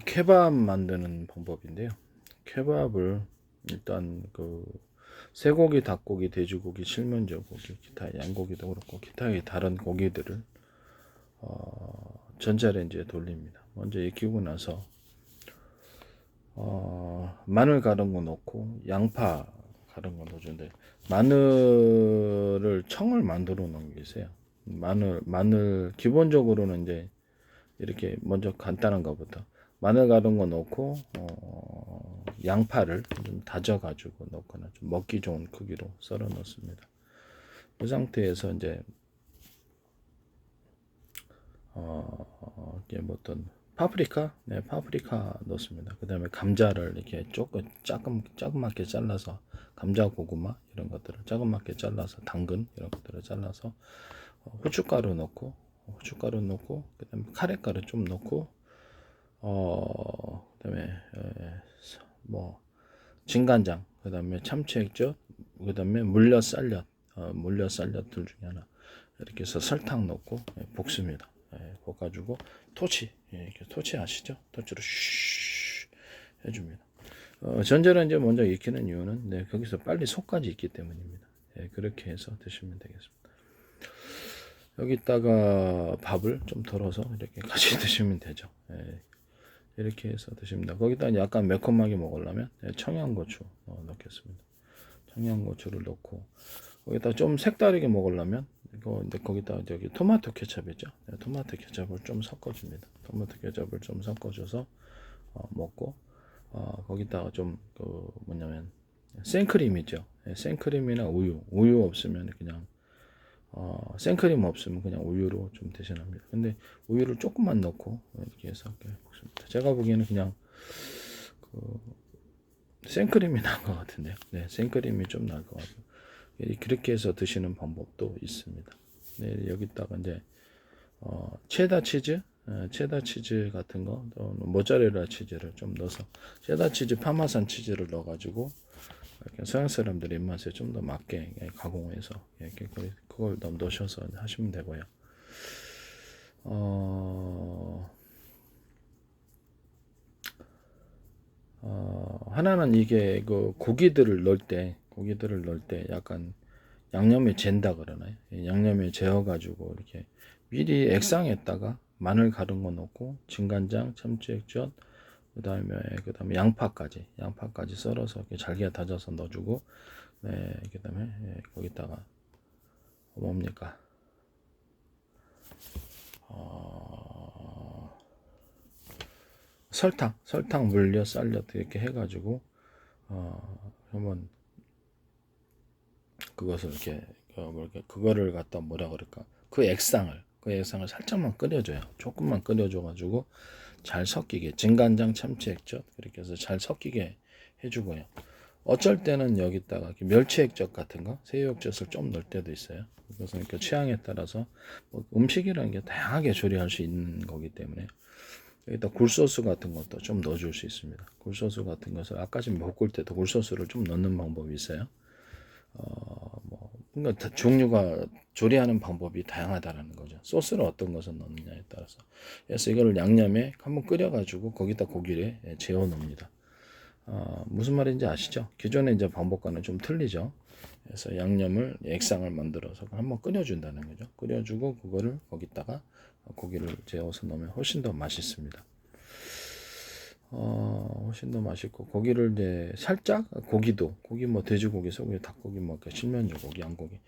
케밥 만드는 방법인데요. 케밥을 일단 쇠고기, 닭고기, 돼지고기, 실문저고기, 기타 양고기도 그렇고 기타의 다른 고기들을 전자레인지에 돌립니다. 먼저 익히고 나서 마늘 가른 거 넣고 양파 가른 거 넣어주는데, 마늘을 청을 만들어 놓은 게 있어요. 마늘 기본적으로는 이제 이렇게 먼저 간단한 것부터 마늘 가른 거 넣고 양파를 좀 다져 가지고 넣거나 좀 먹기 좋은 크기로 썰어 넣습니다. 그 상태에서 이제 이게 뭐 어떤 파프리카, 네, 파프리카 넣습니다. 그 다음에 감자를 이렇게 조금 조그맣게 잘라서, 감자, 고구마 이런 것들을 조그맣게 잘라서, 당근 이런 것들을 잘라서 후춧가루 넣고, 그다음에 카레가루 좀 넣고, 그다음에 뭐 진간장, 그다음에 참치액젓, 그다음에 물엿 쌀엿 둘 중에 하나, 이렇게 해서 설탕 넣고 볶습니다. 볶아주고 이렇게 토치 아시죠? 토치로 슈 해줍니다. 전자레인지에 먼저 익히는 이유는 거기서 빨리 속까지 익기 때문입니다. 그렇게 해서 드시면 되겠습니다. 여기다가 밥을 좀 덜어서 이렇게 같이 드시면 되죠. 이렇게 해서 드십니다. 거기다 약간 매콤하게 먹으려면 청양고추 넣겠습니다. 청양고추를 넣고, 거기다 좀 색다르게 먹으려면 거기다 토마토 케첩이죠. 토마토 케첩을 좀 섞어줍니다. 토마토 케첩을 좀 섞어줘서 먹고, 거기다가 좀 뭐냐면 생크림이죠. 생크림이나 우유 없으면 그냥 생크림 없으면 그냥 우유로 좀 대신합니다. 근데 우유를 조금만 넣고 이렇게 해서 먹습니다. 제가 보기에는 그냥 생크림이 나은 것 같은데요. 네, 생크림이 좀 나을 것 같아요. 그렇게 해서 드시는 방법도 있습니다. 네, 여기다가 이제 체다 치즈 같은 거, 모짜렐라 치즈를 좀 넣어서, 체다 치즈, 파마산 치즈를 넣어가지고 이렇게 서양 사람들 입맛에 좀 더 맞게 가공해서 이렇게 그걸 넣으셔서 하시면 되고요. 하나는 이게 고기들을 넣을 때 약간 양념에 잰다 그러나요? 양념에 재워가지고 이렇게 미리 액상에다가 마늘 가른 거 넣고, 진간장, 참치액젓, 그다음에 양파까지 썰어서 이렇게 잘게 다져서 넣어주고, 네, 그다음에 거기다가 뭡니까? 설탕, 물엿, 쌀엿 이렇게 해가지고 한번 그것을 이렇게 그거를 갖다 뭐라 그럴까? 그 액상을 살짝만 끓여줘요. 조금만 끓여줘가지고 잘 섞이게, 진간장, 참치액젓 그렇게 해서 잘 섞이게 해주고요. 어쩔 때는 여기다가 멸치액젓 같은 거, 새우액젓을 좀 넣을 때도 있어요. 그것은 취향에 따라서 음식이라는 게 다양하게 조리할 수 있는 거기 때문에 여기다 굴소스 같은 것도 좀 넣어줄 수 있습니다. 굴소스 같은 것을 아까 지금 볶을 때도 굴소스를 좀 넣는 방법이 있어요. 그러니까 종류가, 조리하는 방법이 다양하다는 거죠. 소스를 어떤 것을 넣느냐에 따라서. 그래서 이걸 양념에 한번 끓여가지고 거기다 고기를 재워 놓습니다. 무슨 말인지 아시죠? 기존의 이제 방법과는 좀 틀리죠. 그래서 양념을, 액상을 만들어서 한번 끓여준다는 거죠. 끓여주고 그거를 거기다가 고기를 재워서 넣으면 훨씬 더 맛있습니다. 훨씬 더 맛있고, 고기를 이제 살짝, 고기 뭐 돼지고기, 소고기, 닭고기, 뭐 실면조고기, 양고기,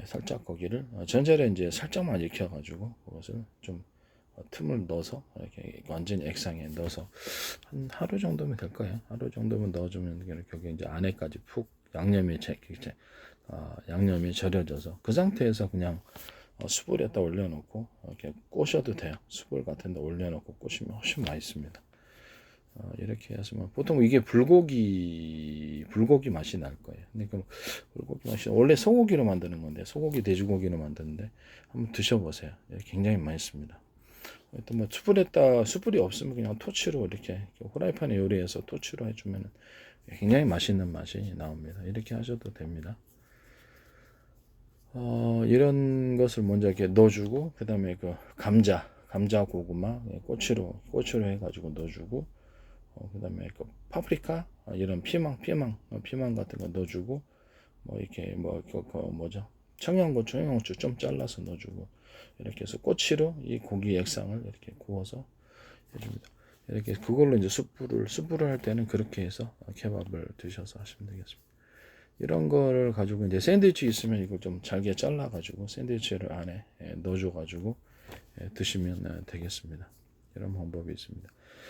살짝 고기를 전자레인지에 살짝만 익혀가지고 그것을 좀 틈을 넣어서 이렇게 완전히 액상에 넣어서 한 하루 정도면 될 거예요. 하루 정도면 넣어주면 여기 이제 안에까지 푹 양념이 절여져서, 그 상태에서 그냥 숯불에다 올려놓고 이렇게 꼬셔도 돼요. 숯불 같은데 올려놓고 꼬시면 훨씬 맛있습니다. 이렇게 하시면, 보통 이게 불고기 맛이 날 거예요. 그러니까 불고기 맛이, 원래 소고기로 만드는 건데, 소고기, 돼지고기로 만드는데 한번 드셔보세요. 굉장히 맛있습니다. 또 뭐 숯불이 없으면 그냥 토치로 이렇게 후라이팬에 요리해서 토치로 해주면 굉장히 맛있는 맛이 나옵니다. 이렇게 하셔도 됩니다. 이런 것을 먼저 이렇게 넣어주고, 그 다음에 감자 감자, 고구마, 꼬치로 해가지고 넣어주고, 그다음에 그 파프리카, 이런 피망 같은 거 넣어주고, 뭐 이렇게 뭐죠? 청양고추 좀 잘라서 넣어주고, 이렇게 해서 꼬치로 이 고기 액상을 이렇게 구워서 해줍니다. 이렇게 그걸로 이제 숯불을 할 때는 그렇게 해서 케밥을 드셔서 하시면 되겠습니다. 이런 거를 가지고 이제 샌드위치 있으면 이걸 좀 잘게 잘라 가지고 샌드위치를 안에 넣어줘 가지고 드시면 되겠습니다. 이런 방법이 있습니다.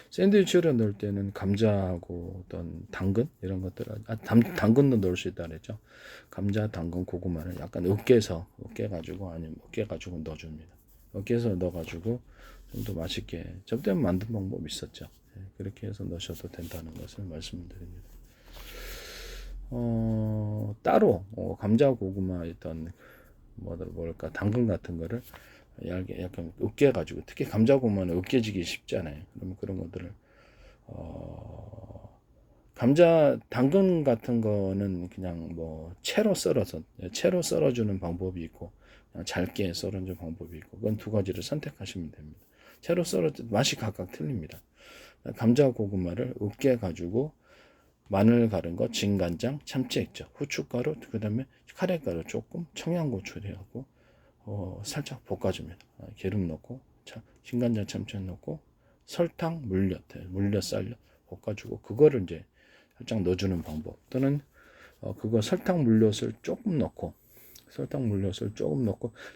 샌드위치를 넣을 때는 감자하고 어떤 당근 이런 것들을 당근도 넣을 수 있다 그랬죠. 감자, 당근, 고구마를 약간 으깨 가지고 아니면 으깨 가지고 넣어줍니다. 으깨서 넣어가지고 좀 더 맛있게 저때는 만든 방법이 있었죠. 그렇게 해서 넣으셔도 된다는 것을 말씀드립니다. 따로 감자, 고구마 있던 뭐랄까 당근 같은 거를 얇게 약간 으깨 가지고 특히 감자, 고구마는 으깨지기 쉽잖아요. 그러면 그런 것들을 감자, 당근 같은 거는 그냥 뭐 채로 썰어주는 방법이 있고 그냥 잘게 썰어주는 방법이 있고 그건 두 가지를 선택하시면 됩니다. 채로 썰어 맛이 각각 틀립니다. 감자, 고구마를 으깨 가지고 마늘 갈은 거, 진간장, 참치액젓, 후춧가루, 그 다음에 카레가루 조금, 청양고추 해갖고 살짝 볶아줍니다. 기름 넣고, 진간장, 참치액 넣고, 설탕, 물엿 쌀려 볶아주고 그거를 이제 살짝 넣어주는 방법. 또는 그거 설탕, 물엿을 조금 넣고,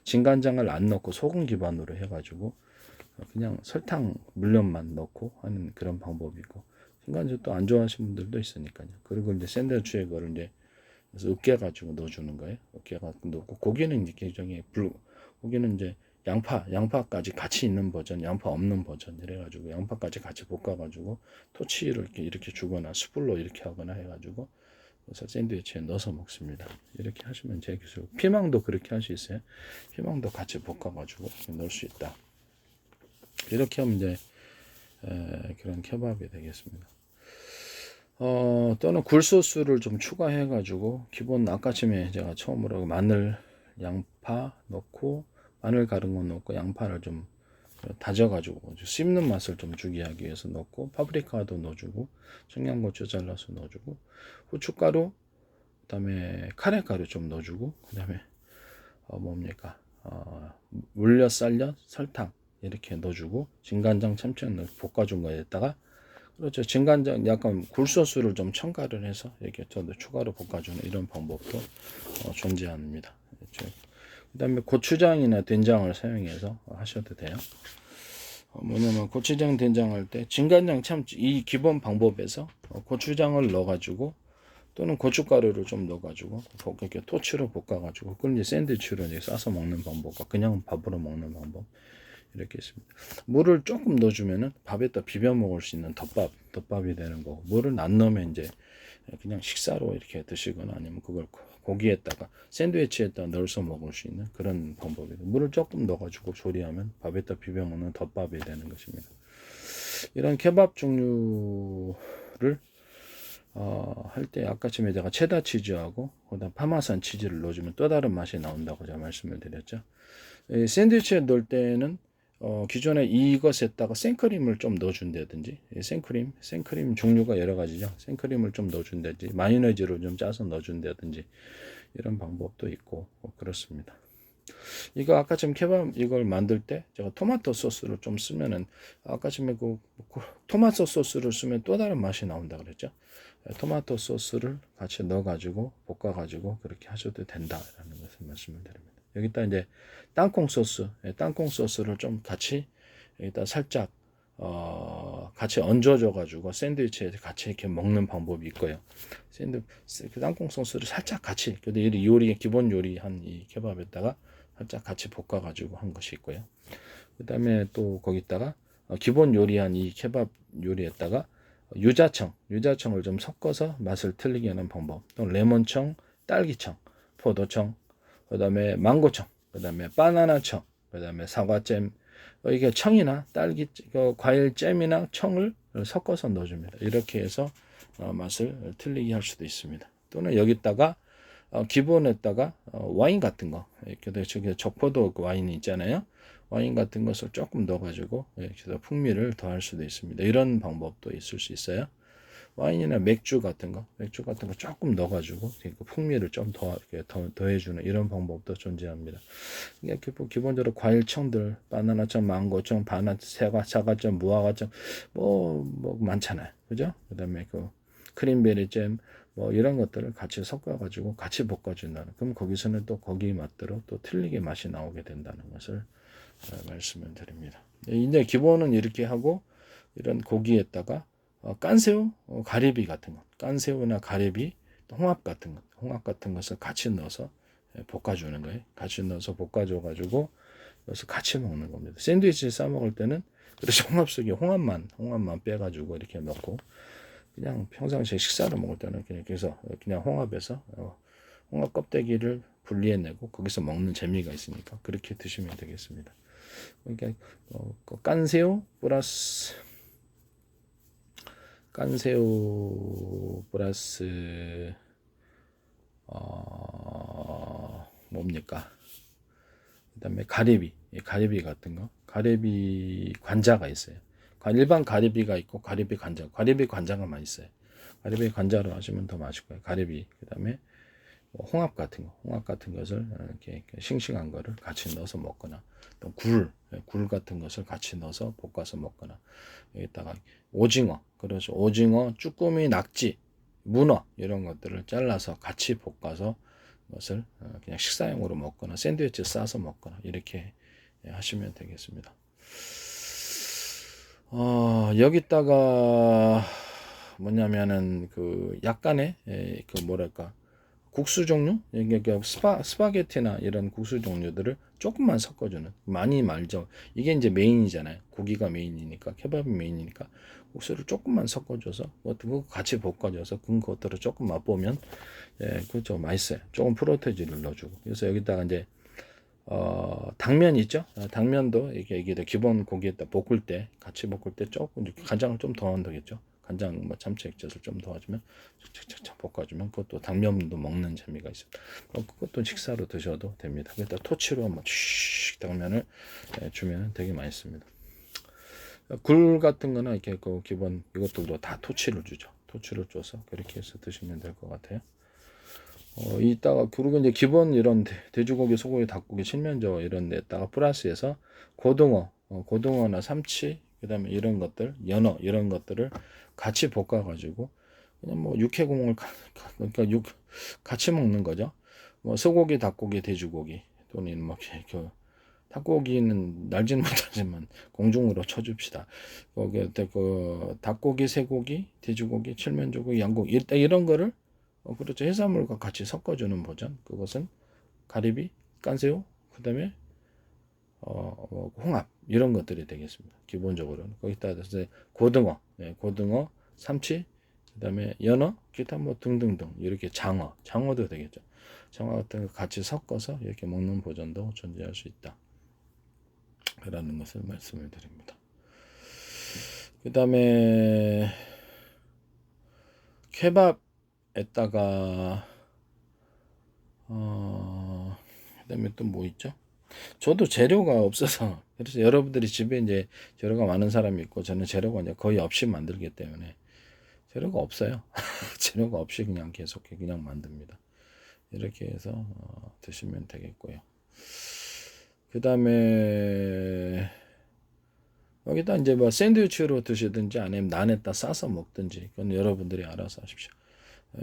진간장을 안 넣고 소금 기반으로 해가지고 그냥 설탕, 물엿만 넣고 하는 그런 방법이 있고. 신간장 또 안 좋아하시는 분들도 있으니까요. 그리고 이제 샌드위치에 그걸 이제 그래서 으깨가지고 넣어주는 거예요. 으깨가지고 넣고 고기는 이제 굉장히 고기는 이제 양파까지 같이 있는 버전, 양파 없는 버전 이래가지고 양파까지 같이 볶아가지고 토치를 이렇게 주거나 숯불로 이렇게 하거나 해가지고 그래서 샌드위치에 넣어서 먹습니다. 이렇게 하시면 제 기술. 피망도 그렇게 할 수 있어요. 피망도 같이 볶아가지고 넣을 수 있다. 이렇게 하면 이제 그런 케밥이 되겠습니다. 또는 굴소스를 좀 추가해 가지고 기본 아까쯤에 제가 처음으로 마늘, 양파 넣고 마늘 갈은 거 넣고 양파를 좀 다져 가지고 씹는 맛을 좀 주기 하기 위해서 넣고 파프리카도 넣어주고 청양고추 잘라서 넣어주고 후춧가루 그다음에 카레가루 좀 넣어주고 그다음에 물엿, 쌀엿, 설탕 이렇게 넣어주고 진간장, 참치액 넣고 볶아준 거에다가 그렇죠. 진간장 약간 굴소스를 좀 첨가를 해서 이렇게 더 추가로 볶아주는 이런 방법도 존재합니다. 그렇죠. 그다음에 고추장이나 된장을 사용해서 하셔도 돼요. 뭐냐면 고추장, 된장 할 때 진간장 참치 이 기본 방법에서 고추장을 넣어가지고 또는 고춧가루를 좀 넣어가지고 이렇게 토치로 볶아가지고 그걸 이제 샌드위치로 이제 싸서 먹는 방법과 그냥 밥으로 먹는 방법. 이렇게 있습니다. 물을 조금 넣어주면은 밥에다 비벼 먹을 수 있는 덮밥이 되는 거고, 물을 안 넣으면 이제 그냥 식사로 이렇게 드시거나 아니면 그걸 고기에다가 샌드위치에다 넣어서 먹을 수 있는 그런 방법이에요. 물을 조금 넣어가지고 조리하면 밥에다 비벼 먹는 덮밥이 되는 것입니다. 이런 케밥 종류를 할 때 아까쯤에 제가 체다 치즈하고 그다음 파마산 치즈를 넣어주면 또 다른 맛이 나온다고 제가 말씀을 드렸죠. 샌드위치에 넣을 때는 기존에 이것에다가 생크림을 좀 넣어준다든지 생크림 종류가 여러 가지죠. 생크림을 좀 넣어준다든지 마요네즈를 좀 짜서 넣어준다든지 이런 방법도 있고 그렇습니다. 이거 아까쯤 케밥 이걸 만들 때 제가 토마토 소스를 좀 쓰면은 아까쯤에 그 토마토 소스를 쓰면 또 다른 맛이 나온다 그랬죠. 토마토 소스를 같이 넣어가지고 볶아가지고 그렇게 하셔도 된다라는 것을 말씀을 드립니다. 여기다 이제 땅콩 소스를 좀 같이 여기다 살짝 같이 얹어줘 가지고 샌드위치에 같이 이렇게 먹는 방법이 있고요. 그 땅콩 소스를 살짝 같이 요리 기본 요리한 이 케밥에다가 살짝 같이 볶아 가지고 한 것이 있고요. 그다음에 또 거기다가 기본 요리한 이 케밥 요리에다가 유자청을 좀 섞어서 맛을 틀리게 하는 방법. 또 레몬청, 딸기청, 포도청, 그다음에 망고청, 그다음에 바나나청, 그다음에 사과잼, 이게 청이나 딸기 과일 잼이나 청을 섞어서 넣어줍니다. 이렇게 해서 맛을 틀리게 할 수도 있습니다. 또는 여기다가 기본에다가 와인 같은 거, 이렇게 저기 적포도 와인이 있잖아요. 와인 같은 것을 조금 넣어가지고 그래서 풍미를 더할 수도 있습니다. 이런 방법도 있을 수 있어요. 와인이나 맥주 같은 거 조금 넣어가지고 풍미를 좀 더해주는 이런 방법도 존재합니다. 기본적으로 과일청들, 바나나청, 망고청, 사과청, 무화과청, 뭐 많잖아요, 그죠? 그다음에 그 크림베리 잼, 뭐 이런 것들을 같이 섞어가지고 같이 볶아준다는. 그럼 거기서는 또 거기 맛대로 또 틀리게 맛이 나오게 된다는 것을 말씀을 드립니다. 이제 기본은 이렇게 하고 이런 고기에다가 깐새우, 가리비 같은 것, 깐새우나 가리비, 홍합 같은 것을 같이 넣어서 볶아주는 거예요. 같이 넣어서 볶아줘가지고 여기서 같이 먹는 겁니다. 샌드위치 싸 먹을 때는 그래서 홍합 속에 홍합만 빼가지고 이렇게 넣고 그냥 평상시에 식사를 먹을 때는 그냥 홍합에서 홍합 껍데기를 분리해내고 거기서 먹는 재미가 있으니까 그렇게 드시면 되겠습니다. 그러니까 깐새우 플러스 뭡니까? 그다음에 가리비 같은 거, 가리비 관자가 있어요. 일반 가리비가 있고 가리비 관자가 맛있어요. 가리비 관자로 하시면 더 맛있고요. 가리비, 그다음에 홍합 같은 것을 이렇게 싱싱한 거를 같이 넣어서 먹거나, 또 굴 같은 것을 같이 넣어서 볶아서 먹거나, 여기다가 오징어, 쭈꾸미, 낙지, 문어 이런 것들을 잘라서 같이 볶아서 것을 그냥 식사용으로 먹거나 샌드위치 싸서 먹거나 이렇게 하시면 되겠습니다. 여기다가 뭐냐면은 그 약간의 그 뭐랄까 국수 종류, 그러니까 스파게티나 이런 국수 종류들을 조금만 섞어주는, 많이 말죠. 이게 이제 메인이잖아요. 고기가 메인이니까, 케밥이 메인이니까 국수를 조금만 섞어줘서 그거 같이 볶아줘서 그것들을 조금 맛보면 그죠, 맛있어요. 조금 프로테인을 넣어주고. 그래서 여기다가 이제 당면 있죠? 당면도 이게 기본 고기에다 같이 볶을 때 조금 간장을 좀 더 넣겠죠. 간장, 참치 액젓을 좀 도와주면 착착착 볶아주면 그것도 당면도 먹는 재미가 있어요. 그것도 식사로 드셔도 됩니다. 그기다 토치로 한번 당면을 주면 되게 맛있습니다. 굴 같은 거는 이렇게 그 기본 이것들도 다 토치를 주죠. 토치를 줘서 그렇게 해서 드시면 될 것 같아요. 이따가 그리고 이제 기본 이런 돼지고기, 소고기, 닭고기, 칠면조 이런 데다가 플러스해서 고등어나 삼치, 그다음에 이런 것들, 연어 이런 것들을 같이 볶아가지고 그냥 뭐 육회공을 그러니까 같이 먹는 거죠. 뭐 소고기, 닭고기, 돼지고기 또는 뭐 그 닭고기는 날지는 못하지만 공중으로 쳐줍시다. 거기에 그 닭고기, 쇠고기, 돼지고기, 칠면조고기, 양고기 이런 거를 그렇죠. 해산물과 같이 섞어주는 버전. 그것은 가리비, 깐새우, 그다음에 홍합 이런 것들이 되겠습니다. 기본적으로는 거기다 고등어, 삼치, 그다음에 연어, 기타 뭐 등등등 이렇게 장어도 되겠죠. 장어 같은 거 같이 섞어서 이렇게 먹는 버전도 존재할 수 있다. 라는 것을 말씀을 드립니다. 그다음에 케밥에다가 그다음에 또 뭐 있죠? 저도 재료가 없어서 그래서 여러분들이 집에 이제 재료가 많은 사람이 있고 저는 재료가 이제 거의 없이 만들기 때문에 재료가 없어요. 재료가 없이 그냥 계속 그냥 만듭니다. 이렇게 해서 드시면 되겠고요. 그 다음에 여기다 이제 뭐 샌드위치로 드시든지 아니면 난에다 싸서 먹든지 그건 여러분들이 알아서 하십시오.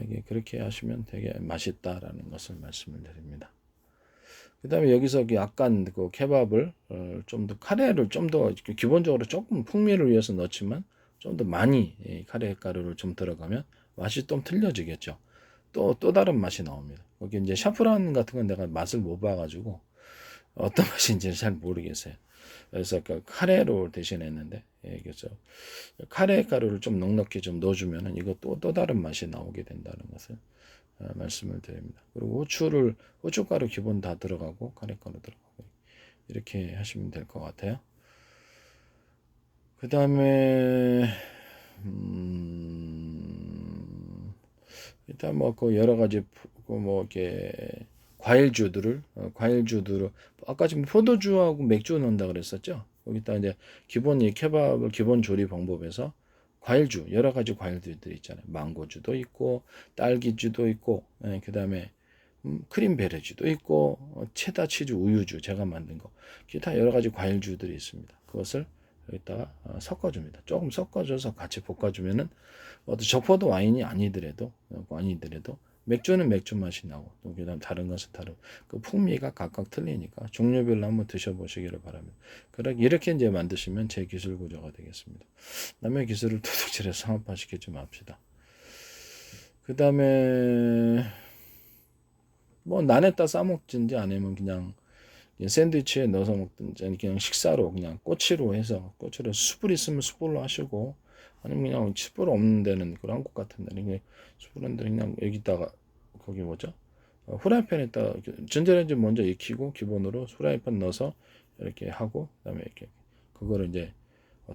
이게 그렇게 하시면 되게 맛있다라는 것을 말씀을 드립니다. 그 다음에 여기서 약간 그 케밥을 좀 더 카레를 좀 더 기본적으로 조금 풍미를 위해서 넣지만 좀 더 많이 카레 가루를 좀 들어가면 맛이 좀 틀려지겠죠. 또 다른 맛이 나옵니다. 거기 이제 샤프란 같은 건 내가 맛을 못 봐가지고 어떤 맛인지 잘 모르겠어요. 그래서 그 카레로 대신했는데 그래서 카레 가루를 좀 넉넉히 좀 넣어주면은 이거 또 다른 맛이 나오게 된다는 것을 말씀을 드립니다. 그리고 후춧가루 기본 다 들어가고 카레가루 들어가고 이렇게 하시면 될 것 같아요. 그 다음에 일단 뭐 그 여러 가지 뭐 이렇게 과일주들을 아까 지금 포도주하고 맥주 넣는다 그랬었죠. 거기다 이제 기본 이 케밥을 기본 조리 방법에서 과일주 여러 가지 과일들이 있잖아요. 망고주도 있고 딸기주도 있고 그다음에 크림베리주도 있고 체다 치즈 우유주 제가 만든 거 기타 여러 가지 과일주들이 있습니다. 그것을 여기다가 섞어줍니다. 조금 섞어줘서 같이 볶아주면은 어떤 적포도 아니더라도 맥주는 맥주 맛이 나고 또 그다음 다른 것은 다른 그 풍미가 각각 틀리니까 종류별로 한번 드셔보시기를 바랍니다. 이렇게 이제 만드시면 제 기술 구조가 되겠습니다. 남의 기술을 도둑질해서 상업화시키지 맙시다. 그 다음에 뭐 난에다 싸먹든지 아니면 그냥 샌드위치에 넣어서 먹든지 그냥 식사로 그냥 꼬치로 해서 꼬치로 숯불 있으면 숯불로 하시고 아니면 그냥 숯불 없는 데는 그 한국 같은 데는 숯불 없는 데는 그냥 여기다가 거기 뭐죠? 후라이팬에다 전자레인지 먼저 익히고 기본으로 후라이팬 넣어서 이렇게 하고 그다음에 이렇게 그거를 이제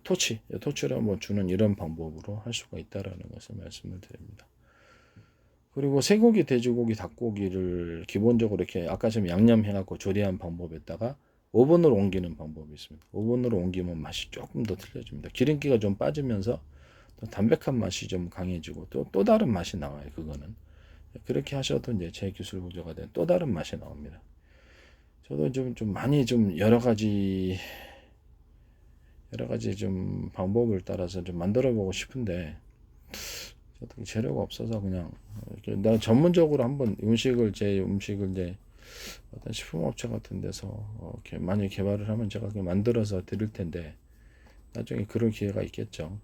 토치로 뭐 주는 이런 방법으로 할 수가 있다라는 것을 말씀을 드립니다. 그리고 쇠고기, 돼지고기, 닭고기를 기본적으로 이렇게 아까처럼 양념해갖고 조리한 방법에다가 오븐으로 옮기는 방법이 있습니다. 오븐으로 옮기면 맛이 조금 더 틀려집니다. 기름기가 좀 빠지면서 또 담백한 맛이 좀 강해지고 또 다른 맛이 나와요. 그거는 그렇게 하셔도 이제 제 기술 구조가 된 또 다른 맛이 나옵니다. 저도 좀 많이 좀 여러 가지 좀 방법을 따라서 좀 만들어 보고 싶은데 저도 재료가 없어서 그냥 나 전문적으로 한번 제 음식을 이제 어떤 식품업체 같은 데서 이렇게 많이 개발을 하면 제가 그냥 만들어서 드릴 텐데 나중에 그럴 기회가 있겠죠.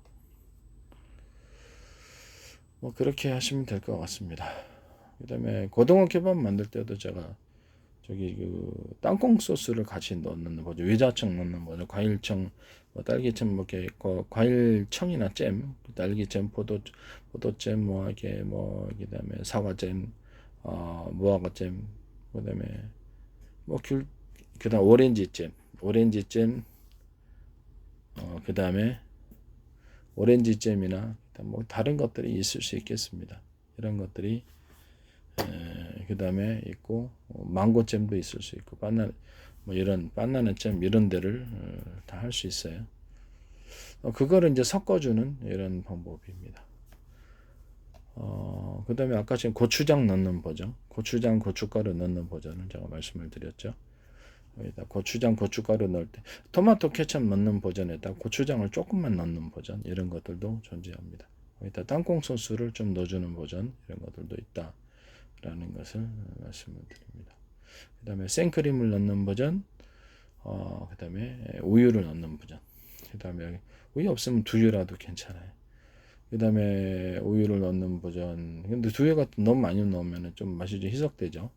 뭐 그렇게 하시면 될 것 같습니다. 그다음에 고등어 케밥 만들 때도 제가 저기 그 땅콩 소스를 같이 넣는 거죠. 위자청 넣는 거죠. 과일청, 뭐 딸기청 뭐 이렇게 과일청이나 잼, 딸기잼, 포도잼 뭐 이렇게 뭐 그다음에 사과잼, 무화과잼, 그다음에 그다음 오렌지잼, 그다음에 오렌지잼이나 뭐 다른 것들이 있을 수 있겠습니다. 이런 것들이 그 다음에 있고 망고잼도 있을 수 있고 뭐 이런 바나나잼 이런 데를 다 할 수 있어요. 그거를 이제 섞어주는 이런 방법입니다. 그 다음에 아까 지금 고추장 넣는 버전, 고춧가루 넣는 버전을 제가 말씀을 드렸죠. 여기다 고춧가루 넣을 때 토마토 케첩 넣는 버전에다 고추장을 조금만 넣는 버전 이런 것들도 존재합니다. 여기다 땅콩 소스를 좀 넣어주는 버전 이런 것들도 있다. 라는 것을 말씀을 드립니다. 그 다음에 생크림을 넣는 버전, 그 다음에 우유를 넣는 버전, 그 다음에 우유 없으면 두유라도 괜찮아요. 그 다음에 우유를 넣는 버전, 근데 두유가 너무 많이 넣으면 좀 맛이 좀 희석되죠.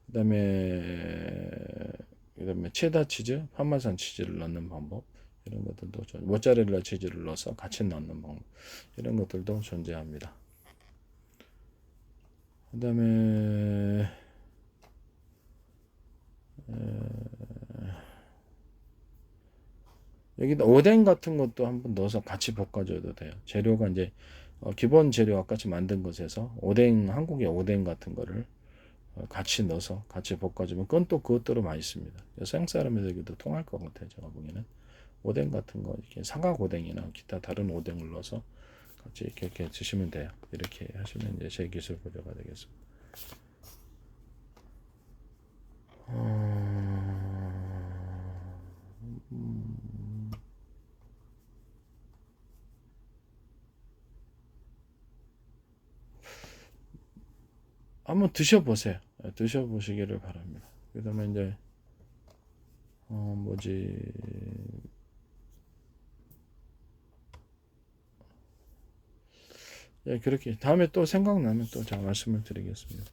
그 다음에 체다 치즈, 파마산 치즈를 넣는 방법, 이런 것들도 모짜렐라 치즈를 넣어서 같이 넣는 방법, 이런 것들도 존재합니다. 그 다음에 여기다 오뎅 같은 것도 한번 넣어서 같이 볶아줘도 돼요. 재료가 이제 기본 재료 아까같이 만든 것에서 한국의 오뎅 같은 거를 같이 넣어서 같이 볶아주면 그건 또 그것대로 맛있습니다. 서양 사람들에게도 통할 것 같아요. 제가 보기에는 오뎅 같은 거 이렇게 사각 오뎅이나 기타 다른 오뎅을 넣어서 같이 이렇게 드시면 돼요. 이렇게 하시면 이제 제 기술 구조가 되겠습니다. 한번 드셔보세요. 드셔보시기를 바랍니다. 그 다음에 이제 뭐지 그렇게 다음에 또 생각나면 또 제가 말씀을 드리겠습니다.